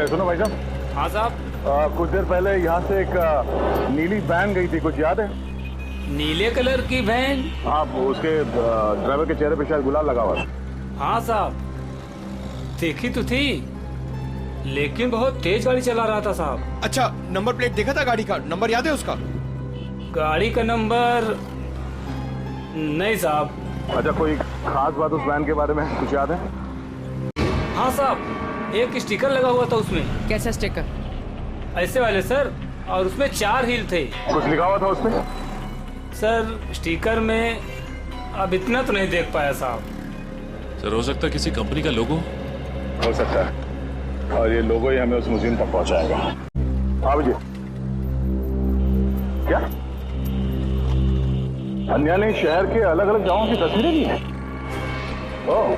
सुनो भाई साहब। हाँ साहब। कुछ देर पहले यहाँ से एक नीली वैन गई थी, कुछ याद है? नीले कलर की वैन? हाँ, उसके ड्राइवर के चेहरे पे शायद गुलाल लगा हुआ था। हाँ साहब, देखी तो थी, लेकिन बहुत तेज गाड़ी चला रहा था साहब। अच्छा, नंबर प्लेट देखा था गाड़ी का? नंबर याद है उसका? गाड़ी का नंबर नहीं साहब। अच्छा, कोई खास बात उस वैन के बारे में कुछ याद है? हाँ साहब, एक स्टिकर लगा हुआ था उसमें। कैसा स्टिकर? ऐसे वाले सर, और उसमें 4 व्हील थे। कुछ लिखा हुआ था उसमें? सर स्टिकर में अब इतना तो नहीं देख पाया साहब। सर हो सकता है किसी कंपनी का लोगो हो सकता है, और ये लोगो ही हमें उस म्यूजियम तक पहुंचाएगा। हाँ जी। क्या अन्या ने शहर के अलग अलग जगहों की तस्वीरें ली हैं? ओह,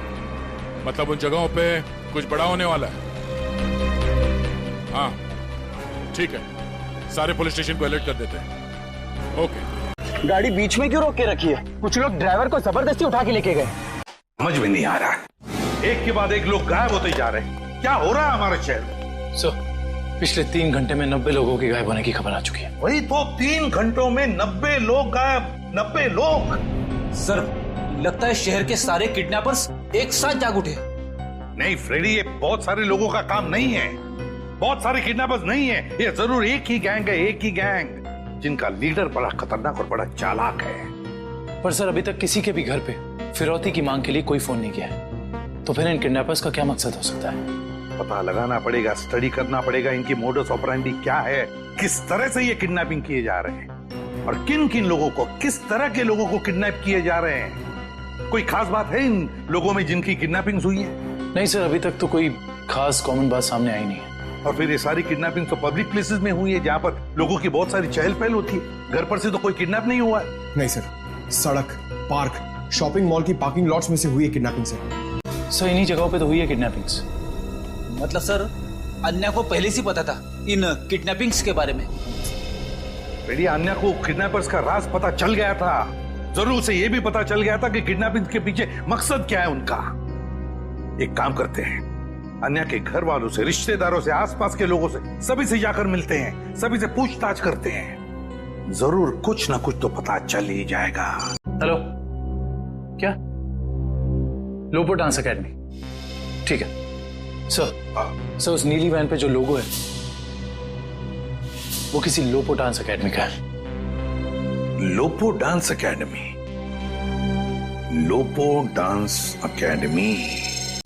मतलब उन जगहों पे कुछ बड़ा होने वाला है। हाँ ठीक है, सारे पुलिस स्टेशन को अलर्ट कर देते हैं। ओके। गाड़ी बीच में क्यों रोक के रखी है? कुछ लोग ड्राइवर को जबरदस्ती उठा के लेके गए। समझ में नहीं आ रहा है, एक के बाद एक लोग गायब होते जा रहे हैं। क्या हो रहा है हमारे शहर में? सर, पिछले 3 घंटे में 90 लोगों के गायब होने की खबर आ चुकी है। वही तो, 3 घंटों में 90 लोग गायब। 90 लोग? सर, लगता है शहर के सारे किडनैपर्स एक साथ जाग उठे। नहीं फ्रेडी, ये बहुत सारे लोगों का काम नहीं है, बहुत सारे किडनैपर्स नहीं है, ये जरूर एक ही गैंग है, एक ही गैंग, जिनका लीडर बड़ा खतरनाक और बड़ा चालाक है। पर सर, अभी तक किसी के भी घर पे फिरौती की मांग के लिए कोई फोन नहीं किया है, तो फिर इन किडनैपर्स का क्या मकसद हो सकता है? पता लगाना पड़ेगा, स्टडी करना पड़ेगा, इनकी मोडस ऑपरेंडी क्या है, किस तरह से ये किडनैपिंग किए जा रहे हैं, और किन किन लोगों को, किस तरह के लोगों को किडनैप किए जा रहे हैं। कोई खास बात है इन लोगों में जिनकी किडनैपिंग हुई है? नहीं सर, अभी तक तो कोई खास कॉमन बात सामने आई नहीं है। और फिर ये सारी किडनैपिंग तो पब्लिक प्लेसेस में हुई है, जहां पर लोगों की बहुत सारी चहल पहल होती है। घर पर से तो कोई किडनैप नहीं हुआ है। नहीं सर, सड़क, पार्क, शॉपिंग मॉल की पार्किंग लॉट्स में से हुई है किडनैपिंग सर। इन्हीं जगहों पे तो हुई है किडनैपिंग्स। मतलब सर, अन्या को पहले से पता था इन किडनैपिंग्स के बारे में? बेटी, अन्या को किडनैपर्स का राज पता चल गया था। जरूर से ये भी पता चल गया था कि किडनैपिंग के पीछे मकसद क्या है उनका। एक काम करते हैं, अन्या के घर वालों से, रिश्तेदारों से, आसपास के लोगों से, सभी से जाकर मिलते हैं, सभी से पूछताछ करते हैं। जरूर कुछ ना कुछ तो पता चल ही जाएगा। हेलो, क्या? लोपो डांस अकेडमी? ठीक है सर, उस नीली वैन पे जो लोगो है वो किसी लोपो डांस अकेडमी का है। लोपो डांस अकेडमी? लोपो डांस अकेडमी।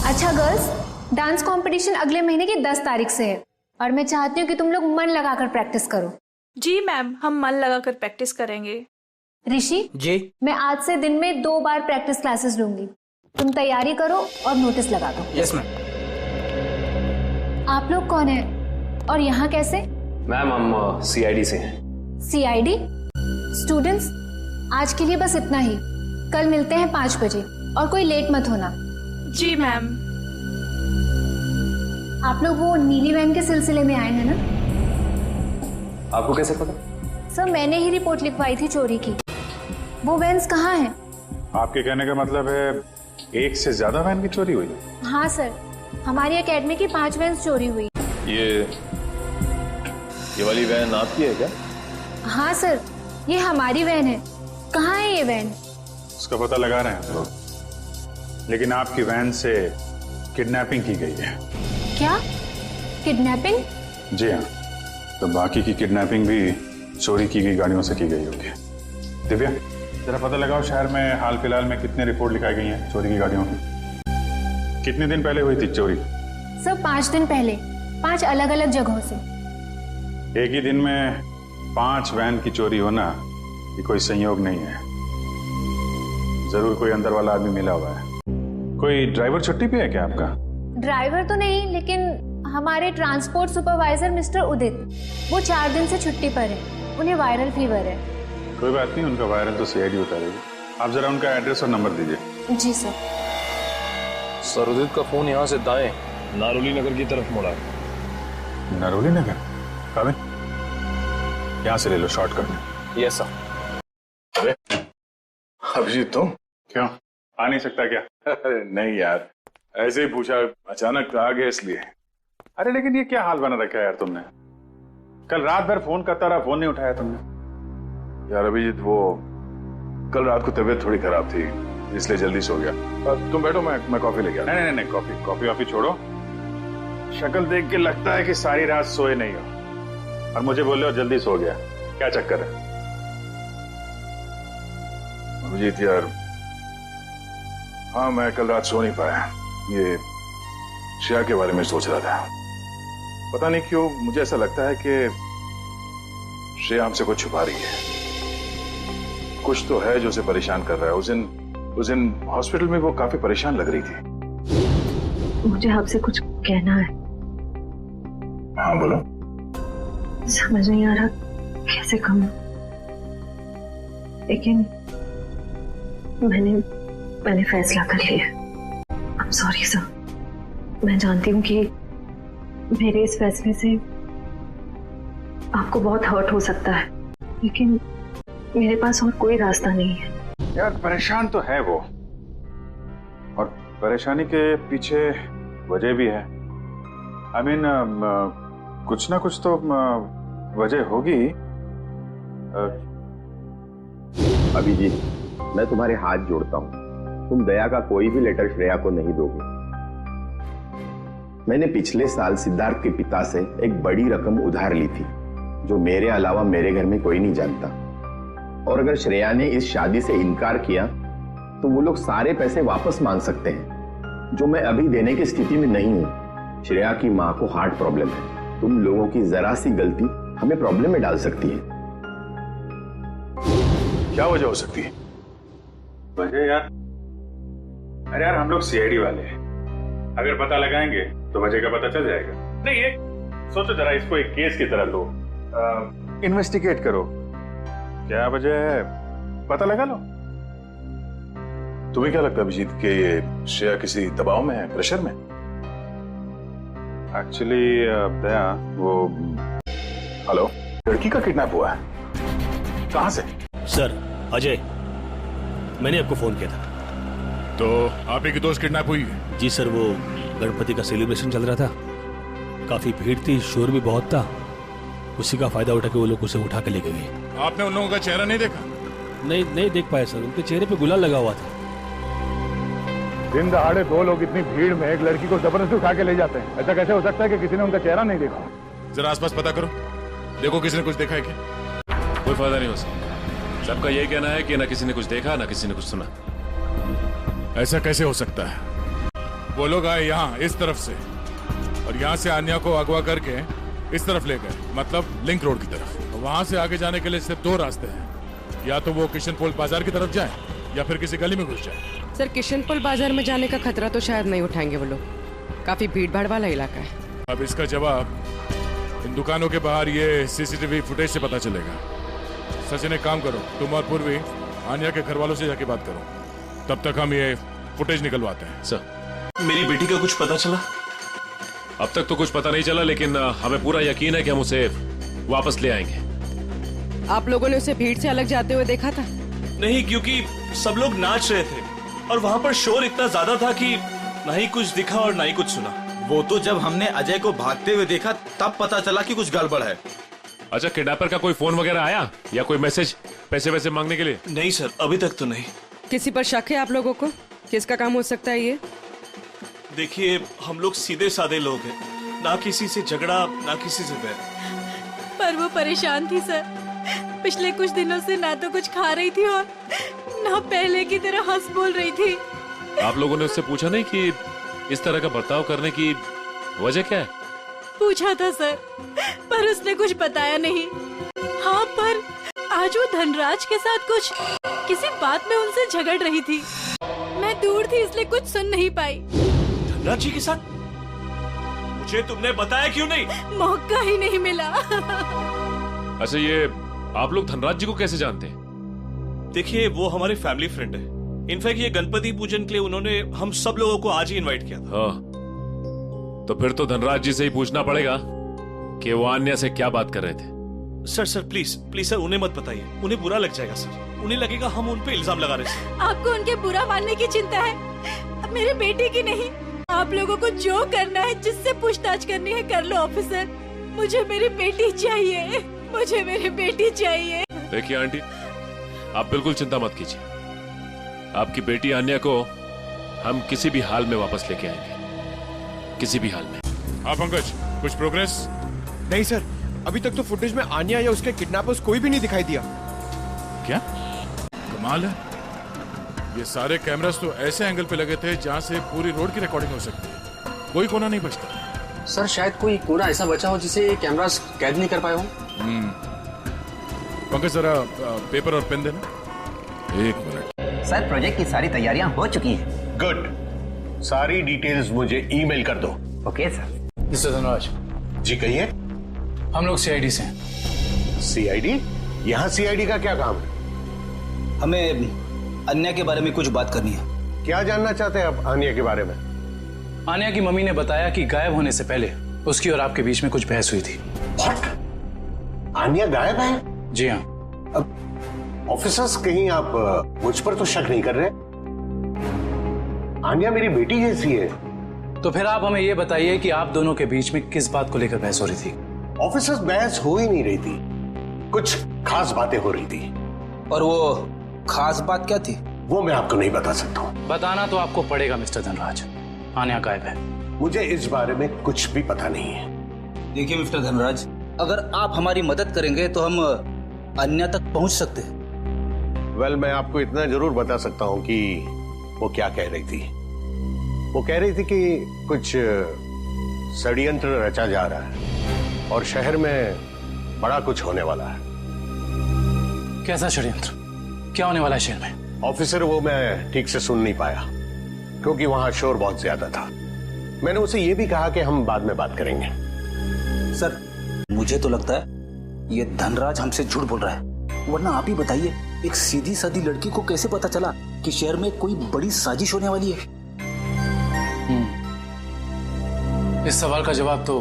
अच्छा गर्ल्स, डांस कंपटीशन अगले महीने की 10 तारीख से है, और मैं चाहती हूँ कि तुम लोग मन लगाकर प्रैक्टिस करो। जी मैम, हम मन लगाकर प्रैक्टिस करेंगे। ऋषि जी, मैं आज से दिन में 2 बार प्रैक्टिस क्लासेस लूंगी, तुम तैयारी करो और नोटिस लगा दो। Yes ma'am. आप लोग कौन है और यहाँ कैसे? मैम हम सीआईडी से हैं। सीआईडी? स्टूडेंट्स, आज के लिए बस इतना ही। कल मिलते हैं 5 बजे, और कोई लेट मत होना। जी मैम। आप लोग वो नीली वैन के सिलसिले में आए हैं ना? आपको कैसे पता? सर, मैंने ही रिपोर्ट लिखवाई थी चोरी की। वो वैन्स कहाँ हैं? आपके कहने का मतलब है एक से ज्यादा वैन की चोरी हुई? हाँ सर, हमारी एकेडमी की 5 वैन्स चोरी हुई। ये वाली वैन आपकी है क्या? हाँ सर, ये हमारी वैन है। कहाँ है ये वैन? उसका पता लगा रहे हैं हम लोग, लेकिन आपकी वैन से किडनैपिंग की गई है। क्या? किडनैपिंग? जी हाँ, तो बाकी की किडनैपिंग भी चोरी की गई गाड़ियों से की गई होगी। दिव्या, जरा पता लगाओ शहर में हाल फिलहाल में कितने रिपोर्ट लिखाई गई हैं चोरी की गाड़ियों की। कितने दिन पहले हुई थी चोरी? सर 5 दिन पहले, 5 अलग अलग जगहों से। एक ही दिन में 5 वैन की चोरी होना ये कोई संयोग नहीं है। जरूर कोई अंदर वाला आदमी मिला हुआ है। कोई ड्राइवर छुट्टी पे है क्या आपका? ड्राइवर तो नहीं, लेकिन हमारे ट्रांसपोर्ट सुपरवाइजर मिस्टर उदित, वो 4 दिन से छुट्टी पर है। उन्हें वायरल फीवर है। कोई बात नहीं, उनका वायरल तो सीआईडी उतारेगी। आप जरा उनका एड्रेस और नंबर दीजिए। जी सर। सरोदित का फोन यहाँ से दाएं नारोली नगर की तरफ मुड़ा है। नारोली नगर? काबिल, यहाँ से ले लो शॉर्टकट। Yes sir. अरे अभिजीत, तुम क्यों आ नहीं सकता क्या? अरे नहीं यार, ऐसे ही पूछा, अचानक आ गए इसलिए। अरे लेकिन ये क्या हाल बना रखा है यार तुमने? कल रात भर फोन करता रहा, फोन नहीं उठाया तुमने। यार अभिजीत, वो कल रात को तबीयत थोड़ी खराब थी, इसलिए जल्दी सो गया। तुम बैठो, मैं कॉफी लेके आता। नहीं, कॉफी वॉफी छोड़ो। शक्ल देख के लगता है कि सारी रात सोए नहीं हो और मुझे बोल रहे हो जल्दी सो गया। क्या चक्कर है? अभिजीत यार, हाँ मैं कल रात सो नहीं पाया। ये श्रेया के बारे में सोच रहा था। पता नहीं क्यों मुझे ऐसा लगता है कि श्रेया हमसे कुछ छुपा रही है। कुछ तो है जो उसे परेशान कर रहा है। उस दिन हॉस्पिटल में वो काफी परेशान लग रही थी। मुझे आपसे कुछ कहना है। हाँ बोलो। समझ नहीं आ रहा कैसे कहूं, लेकिन मैंने फैसला कर लिया। I am sorry sir. मैं जानती हूँ कि मेरे इस फैसले से आपको बहुत हर्ट हो सकता है, लेकिन मेरे पास और कोई रास्ता नहीं है। यार परेशान तो है वो, और परेशानी के पीछे वजह भी है। आई मीन कुछ ना कुछ तो वजह होगी। अभिजीत, मैं तुम्हारे हाथ जोड़ता हूँ, तुम दया का कोई भी लेटर श्रेया को नहीं दोगे। मैंने पिछले साल सिद्धार्थ के पिता से एक बड़ी रकम उधार ली थी, जो मेरे अलावा मेरे घर में कोई नहीं जानता। और अगर श्रेया ने इस शादी से इनकार किया तो वो लोग सारे पैसे वापस मांग सकते हैं, जो मैं अभी देने की स्थिति में नहीं हूं। श्रेया की मां को हार्ट प्रॉब्लम है। तुम लोगों की जरा सी गलती हमें प्रॉब्लम में डाल सकती है। क्या वजह हो सकती है? वजह यार, अरे यार हम लोग सीआईडी वाले हैं, अगर पता लगाएंगे तो वजह का पता चल जाएगा। नहीं ये सोचो जरा, इसको एक केस की तरह लो, इन्वेस्टिगेट करो, क्या वजह है पता लगा लो। तुम्हें क्या लगता है अभिजीत कि ये श्रेया किसी दबाव में है, प्रेशर में? एक्चुअली दया वो, हेलो, लड़की का किडनैप हुआ है, कहां से? सर अजय, मैंने आपको फोन किया था। तो आप ही की दोस्त किडनैप हुई है? जी सर, वो गणपति का सेलिब्रेशन चल रहा था, काफी भीड़ थी, शोर भी बहुत था, उसी का फायदा उठा के वो लोग उसे उठा के ले गए। आपने उन लोगों का चेहरा नहीं देखा? नहीं देख पाया सर, उनके चेहरे पे गुलाल लगा हुआ था। दिन दहाड़े दो लोग इतनी भीड़ में एक लड़की को जबरदस्ती उठा के ले जाते हैं, ऐसा कैसे हो सकता है कि किसी ने उनका चेहरा नहीं देखा? जरा आसपास पता करो, देखो किसी ने कुछ देखा है क्या? कोई फायदा नहीं हो सकता, सबका यही कहना है कि ना किसी ने कुछ देखा ना किसी ने कुछ सुना। ऐसा कैसे हो सकता है? वो लोग आए यहाँ इस तरफ से और यहाँ से आन्या को अगवा करके इस तरफ ले गए, मतलब लिंक रोड की तरफ। वहां से आगे जाने के लिए सिर्फ दो रास्ते हैं, या तो वो किशनपोल बाजार की तरफ जाए या फिर किसी गली में घुस जाए। सर किशनपोल बाजार में जाने का खतरा तो शायद नहीं उठाएंगे वो लोग, काफी भीड़ भाड़ वाला इलाका है। अब इसका जवाब इन दुकानों के बाहर ये सीसीटीवी फुटेज से पता चलेगा। सचिन एक काम करो, तुम और पूर्वी आन्या के घर वालों से जाके बात करो, तब तक हम ये फुटेज निकलवाते हैं। सर मेरी बेटी का कुछ पता चला? अब तक तो कुछ पता नहीं चला, लेकिन हमें पूरा यकीन है कि हम उसे वापस ले आएंगे। आप लोगों ने उसे भीड़ से अलग जाते हुए देखा था? नहीं, क्योंकि सब लोग नाच रहे थे और वहाँ पर शोर इतना ज्यादा था कि ना ही कुछ दिखा और ना ही कुछ सुना। वो तो जब हमने अजय को भागते हुए देखा तब पता चला कि कुछ गड़बड़ है। अच्छा, किडनैपर का कोई फोन वगैरह आया या कोई मैसेज पैसे वैसे मांगने के लिए? नहीं सर, अभी तक तो नहीं। किसी पर शक है आप लोगों को? किसका काम हो सकता है ये? देखिए, हम लोग सीधे साधे लोग हैं, ना किसी से झगड़ा ना किसी से बैर। पर वो परेशान थी सर, पिछले कुछ दिनों से ना तो कुछ खा रही थी और ना पहले की तरह हंस बोल रही थी। आप लोगों ने उससे पूछा नहीं कि इस तरह का बर्ताव करने की वजह क्या है? पूछा था सर, पर उसने कुछ बताया नहीं। हाँ, पर आज वो धनराज के साथ कुछ किसी बात में उनसे झगड़ रही थी। मैं दूर थी इसलिए कुछ सुन नहीं पाई। धनराज जी के साथ? मुझे तुमने बताया क्यों नहीं? मौका ही नहीं मिला। अच्छा, ये आप लोग धनराज जी को कैसे जानते हैं? देखिए, वो हमारे फैमिली फ्रेंड है। इनफैक्ट ये गणपति पूजन के लिए उन्होंने हम सब लोगों को आज ही इनवाइट किया था। हाँ, तो फिर तो धनराज जी से ही पूछना पड़ेगा कि वो आन्या से क्या बात कर रहे थे। सर प्लीज सर, उन्हें मत बताइए, उन्हें बुरा लग जाएगा सर। उन्हें लगेगा हम उन पे इल्जाम लगा रहे हैं। आपको उनके बुरा मानने की चिंता है, अब मेरे बेटे की नहीं। आप लोगों को जो करना है, जिससे पूछताछ करनी है कर लो ऑफिसर। मुझे मेरी बेटी चाहिए, मुझे मेरी बेटी चाहिए। देखिए आंटी, आप बिल्कुल चिंता मत कीजिए। आपकी बेटी आन्या को हम किसी भी हाल में वापस लेके आएंगे, किसी भी हाल में। हाँ पंकज, कुछ प्रोग्रेस? नहीं सर, अभी तक तो फुटेज में आन्या या उसके किडनैपर्स कोई भी नहीं दिखाई दिया। क्या कमाल है, ये सारे कैमरास तो ऐसे एंगल पे लगे थे जहां से पूरी रोड की रिकॉर्डिंग हो सकती है, कोई कोना नहीं बचता। सर शायद कोई कोना ऐसा बचा हो जिसे कैमरास कैद नहीं कर पाए हो। पंकज जरा पेपर और पेन देना। एक मिनट सर, प्रोजेक्ट की सारी तैयारियां हो चुकी हैं। गुड, सारी डिटेल्स मुझे ईमेल कर दो। Okay sir. मिस्टर धनराज जी कहिए। हम लोग सीआईडी से हैं। सीआईडी? यहाँ सीआईडी का क्या काम है? हमें अन्या के बारे में कुछ बात करनी है। क्या जानना चाहते हैं आप आन्या के बारे में? आन्या की मम्मी ने बताया कि गायब होने से पहले उसकी और आपके बीच में कुछ बहस हुई थी। What? आन्या गायब है? जी हाँ। अब ऑफिसर्स, कहीं आप मुझ पर तो शक नहीं कर रहे? आन्या मेरी बेटी जैसी है। तो फिर आप हमें ये बताइए कि आप दोनों के बीच में किस बात को लेकर बहस हो रही थी? ऑफिसर्स, बहस हो ही नहीं रही थी, कुछ खास बातें हो रही थी। और वो खास बात क्या थी? वो मैं आपको नहीं बता सकता हूँ। बताना तो आपको पड़ेगा मिस्टर धनराज, आन्या गायब है। मुझे इस बारे में कुछ भी पता नहीं है। देखिए मिस्टर धनराज, अगर आप हमारी मदद करेंगे तो हम अन्या तक पहुंच सकते हैं। वेल, मैं आपको इतना जरूर बता सकता हूँ कि वो क्या कह रही थी। वो कह रही थी कि कुछ षड्यंत्र रचा जा रहा है और शहर में बड़ा कुछ होने वाला है। कैसा षड्यंत्र? क्या होने वाला है शहर में? ऑफिसर, वो मैं ठीक से सुन नहीं पाया क्योंकि वहां शोर बहुत ज्यादा था। मैंने उसे ये भी कहा कि हम बाद में बात करेंगे। सर, मुझे तो लगता है ये धनराज हमसे झूठ बोल रहा है, वरना आप ही बताइए, एक सीधी सादी लड़की को कैसे पता चला कि शहर में कोई बड़ी साजिश होने वाली है? इस सवाल का जवाब तो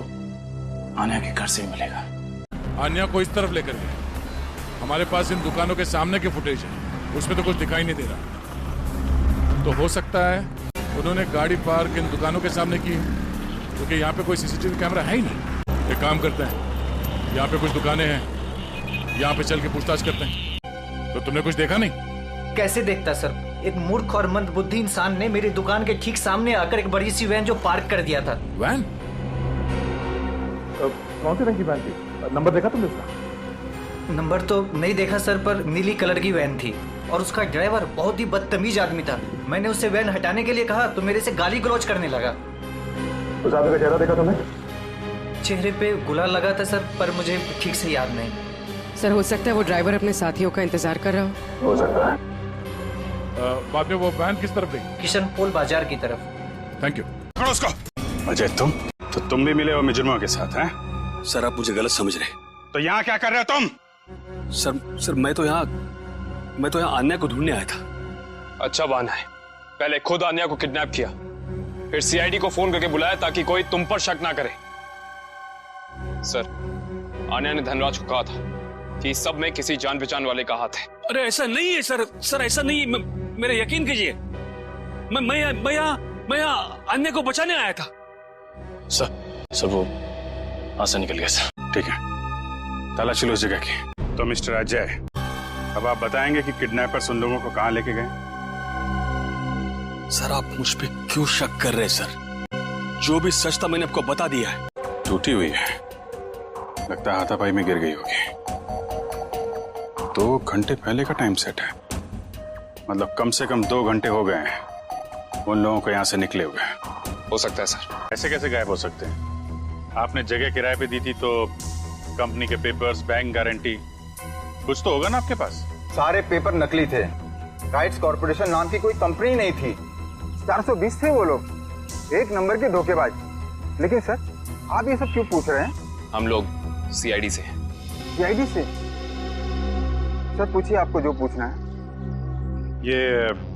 आन्या के घर से ही मिलेगा। आन्या को इस तरफ लेकर गए। हमारे पास इन दुकानों के सामने की फुटेज है, उसमें तो कुछ दिखाई नहीं दे रहा। तो हो सकता है उन्होंने गाड़ी पार्क इन दुकानों के सामने की, क्योंकि यहाँ पे कोई सीसीटीवी कैमरा है ही नहीं। एक काम करते हैं, यहाँ पे कुछ दुकानें हैं, यहाँ पे चल के पूछताछ करते हैं। तो तुमने कुछ देखा नहीं? कैसे देखता सर, एक मूर्ख और मंदबुद्धि इंसान ने मेरी दुकान के ठीक सामने आकर एक बड़ी सी वैन जो पार्क कर दिया था। वैन? कौन सी रंग की वैन थी? नंबर देखा तुमने उसका? नंबर तो नहीं देखा सर, पर नीली कलर की वैन थी और उसका ड्राइवर बहुत ही बदतमीज आदमी था। मैंने उससे वैन हटाने के लिए कहा तो मेरे से गाली गलौज करने लगा। उस आदमी का चेहरा देखा तुमने? चेहरे पे गुलाल लगा था सर, पर मुझे ठीक से याद नहीं। सर, हो सकता है वो ड्राइवर अपने साथियों का इंतजार कर रहा हो सकता है। बाद में वो वैन किस तरफ गई? किशन पोल बाजार की तरफ। Thank you. उसको अजय, तुम भी मिले हो मुजरिमों के साथ हैं? सर, आप मुझे गलत समझ रहे हैं। तो यहाँ क्या कर रहे हो तुम? सर मैं तो यहाँ आन्या को ढूंढने आया था। अच्छा बहाना है, पहले खुद आन्या को किडनैप किया, फिर सीआईडी को फोन करके बुलाया ताकि कोई तुम पर शक ना करे। सर, आन्या ने धनराज को कहा था कि सब में किसी जान पहचान वाले का हाथ है। अरे ऐसा नहीं है सर, ऐसा नहीं है। मेरा यकीन कीजिए, मैं यहाँ अन्य को बचाने आया था। सर वो यहाँ से निकल गया सर। ठीक है, तलाशी लो उस जगह की। तो मिस्टर अजय, अब आप बताएंगे कि किडनैपर्स उन लोगों को कहाँ लेके गए? सर, आप मुझ पे क्यों शक कर रहे हैं सर? जो भी सच था मैंने आपको बता दिया है। टूटी हुई है, लगता है हाथापाई में गिर गई होगी। 2 घंटे पहले का टाइम सेट है, मतलब कम से कम 2 घंटे हो गए हैं उन लोगों को यहाँ से निकले हुए। हो सकता है सर। ऐसे कैसे गायब हो सकते हैं? आपने जगह किराए पे दी थी तो कंपनी के पेपर्स, बैंक गारंटी, कुछ तो होगा ना आपके पास? सारे पेपर नकली थे। राइट्स कॉर्पोरेशन नाम की कोई कंपनी नहीं थी। 420 थे वो लोग, एक नंबर के धोखेबाज। लेकिन सर, आप ये सब क्यों पूछ रहे हैं? हम लोग सीआईडी से। सीआईडी से? सर पूछिए आपको जो पूछना है। ये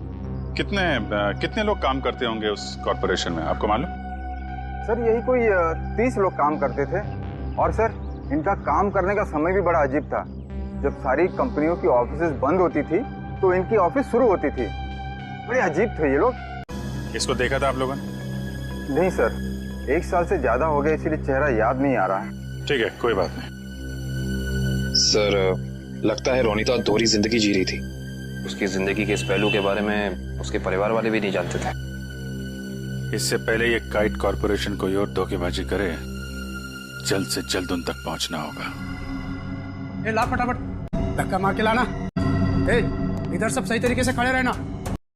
कितने लोग काम करते होंगे उस कॉर्पोरेशन में, आपको मालूम? सर यही कोई 30 लोग काम करते थे। और सर इनका काम करने का समय भी बड़ा अजीब था। जब सारी कंपनियों की ऑफिसेज बंद होती थी तो इनकी ऑफिस शुरू होती थी। बड़े अजीब थे ये लोग। इसको देखा था आप लोगों ने? नहीं सर, 1 साल से ज्यादा हो गया इसीलिए चेहरा याद नहीं आ रहा है। ठीक है, कोई बात नहीं। सर, लगता है रोनीता दोहरी जिंदगी जी रही थी। उसकी जिंदगी के इस पहलू के बारे में उसके परिवार वाले भी नहीं जानते थे। इससे पहले ये काइट कॉरपोरेशन कोई और धोखेबाजी करे, जल्द से जल्द उन तक पहुंचना होगा। ला फटाफट, धक्का मार के लाना। इधर सब सही तरीके से खड़े रहना।